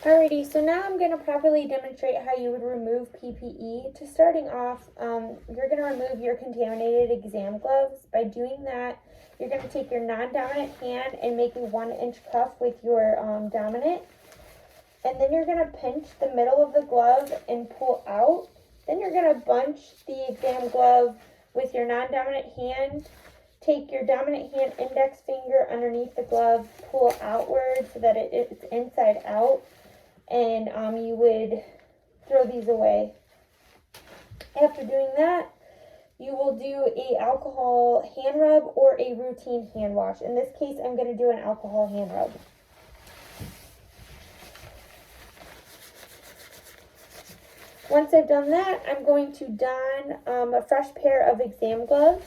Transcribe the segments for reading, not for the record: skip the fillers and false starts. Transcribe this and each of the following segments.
Alrighty, so now I'm going to properly demonstrate how you would remove PPE. To starting off, you're going to remove your contaminated exam gloves. By doing that, you're going to take your non-dominant hand and make a 1-inch cuff with your dominant. And then you're going to pinch the middle of the glove and pull out. Then you're going to bunch the exam glove with your non-dominant hand. Take your dominant hand index finger underneath the glove, pull outward so that it's inside out. And you would throw these away. After doing that, you will do a alcohol hand rub or a routine hand wash. In this case, I'm going to do an alcohol hand rub. Once I've done that, I'm going to don a fresh pair of exam gloves.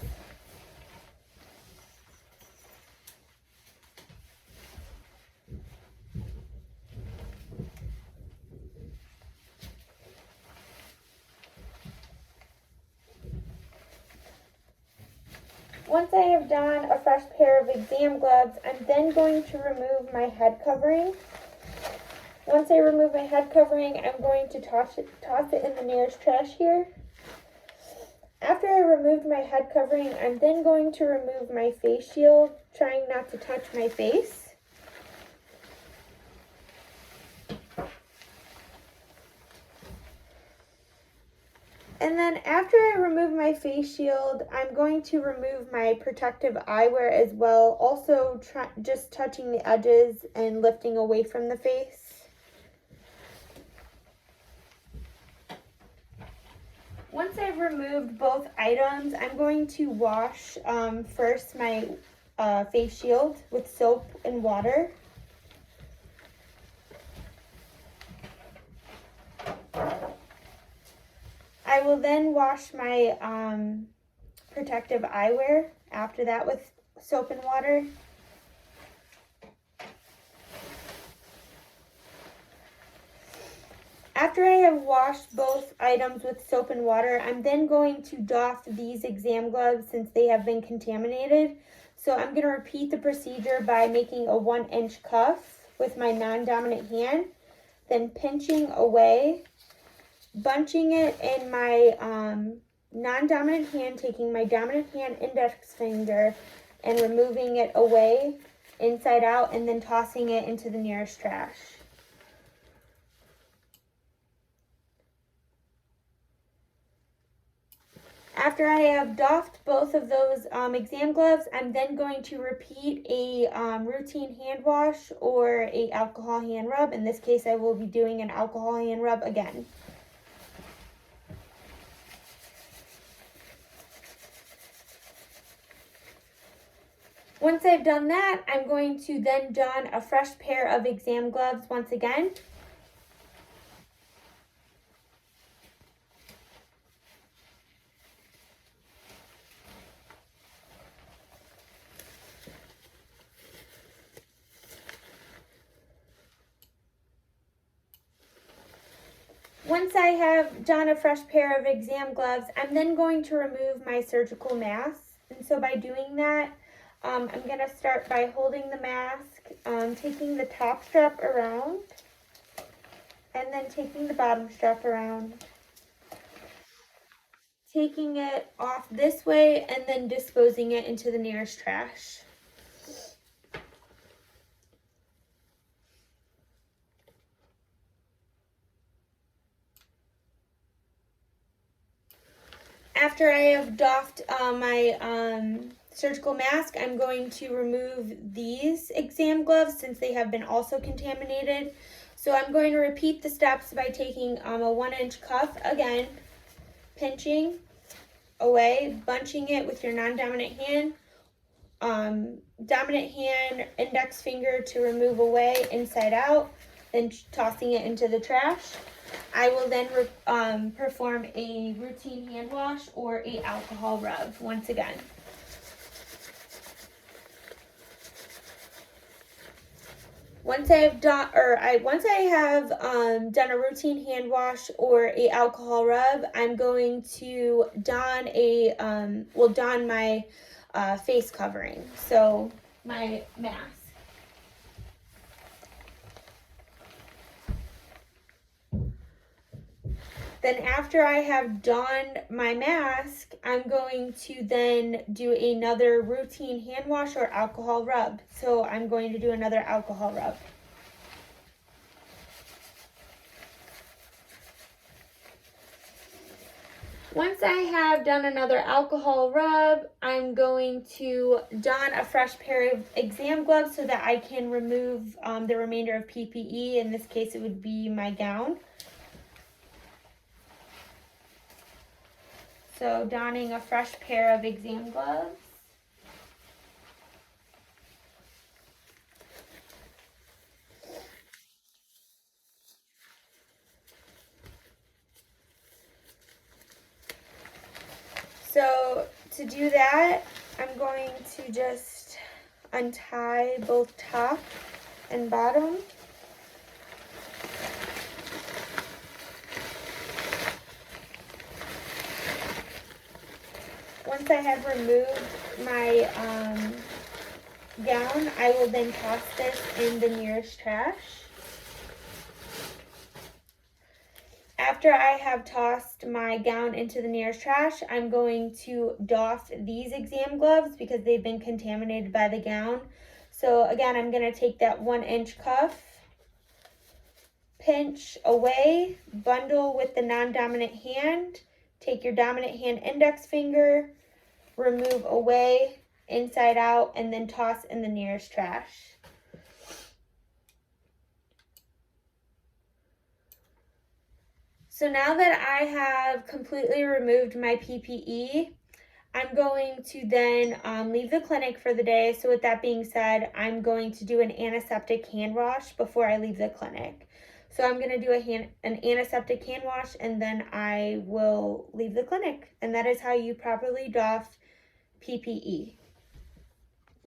Once I have donned a fresh pair of exam gloves, I'm then going to remove my head covering. Once I remove my head covering, I'm going to toss it in the nearest trash here. After I removed my head covering, I'm then going to remove my face shield, trying not to touch my face. And then after I remove my face shield, I'm going to remove my protective eyewear as well, also just touching the edges and lifting away from the face. Once I've removed both items, I'm going to wash first my face shield with soap and water. I will then wash my protective eyewear after that with soap and water. After I have washed both items with soap and water, I'm then going to doff these exam gloves since they have been contaminated. So I'm going to repeat the procedure by making a 1-inch cuff with my non-dominant hand, then pinching away, bunching it in my non-dominant hand, taking my dominant hand index finger and removing it away inside out, and then tossing it into the nearest trash. After I have doffed both of those exam gloves, I'm then going to repeat a routine hand wash or a alcohol hand rub. In this case, I will be doing an alcohol hand rub again. Once I've done that, I'm going to then don a fresh pair of exam gloves once again. Once I have done a fresh pair of exam gloves, I'm then going to remove my surgical mask. And so by doing that, I'm going to start by holding the mask, taking the top strap around, and then taking the bottom strap around. Taking it off this way and then disposing it into the nearest trash. After I have doffed my surgical mask, I'm going to remove these exam gloves since they have been also contaminated. So I'm going to repeat the steps by taking a 1-inch cuff again, pinching away, bunching it with your non-dominant hand, dominant hand, index finger to remove away inside out, then tossing it into the trash. I will then perform a routine hand wash or a alcohol rub once again. Once I have done a routine hand wash or a alcohol rub, I'm going to don my face covering, so my mask. Then after I have donned my mask, I'm going to then do another routine hand wash or alcohol rub. So I'm going to do another alcohol rub. Once I have done another alcohol rub, I'm going to don a fresh pair of exam gloves so that I can remove the remainder of PPE. In this case, it would be my gown. So donning a fresh pair of exam gloves. So to do that, I'm going to just untie both top and bottom. Once I have removed my gown, I will then toss this in the nearest trash. After I have tossed my gown into the nearest trash, I'm going to doff these exam gloves because they've been contaminated by the gown. So again, I'm going to take that 1-inch cuff, pinch away, bundle with the non-dominant hand, take your dominant hand index finger, remove away, inside out, and then toss in the nearest trash. So now that I have completely removed my PPE, I'm going to then leave the clinic for the day. So with that being said, I'm going to do an antiseptic hand wash before I leave the clinic. So I'm going to do an antiseptic hand wash and then I will leave the clinic. And that is how you properly doff PPE.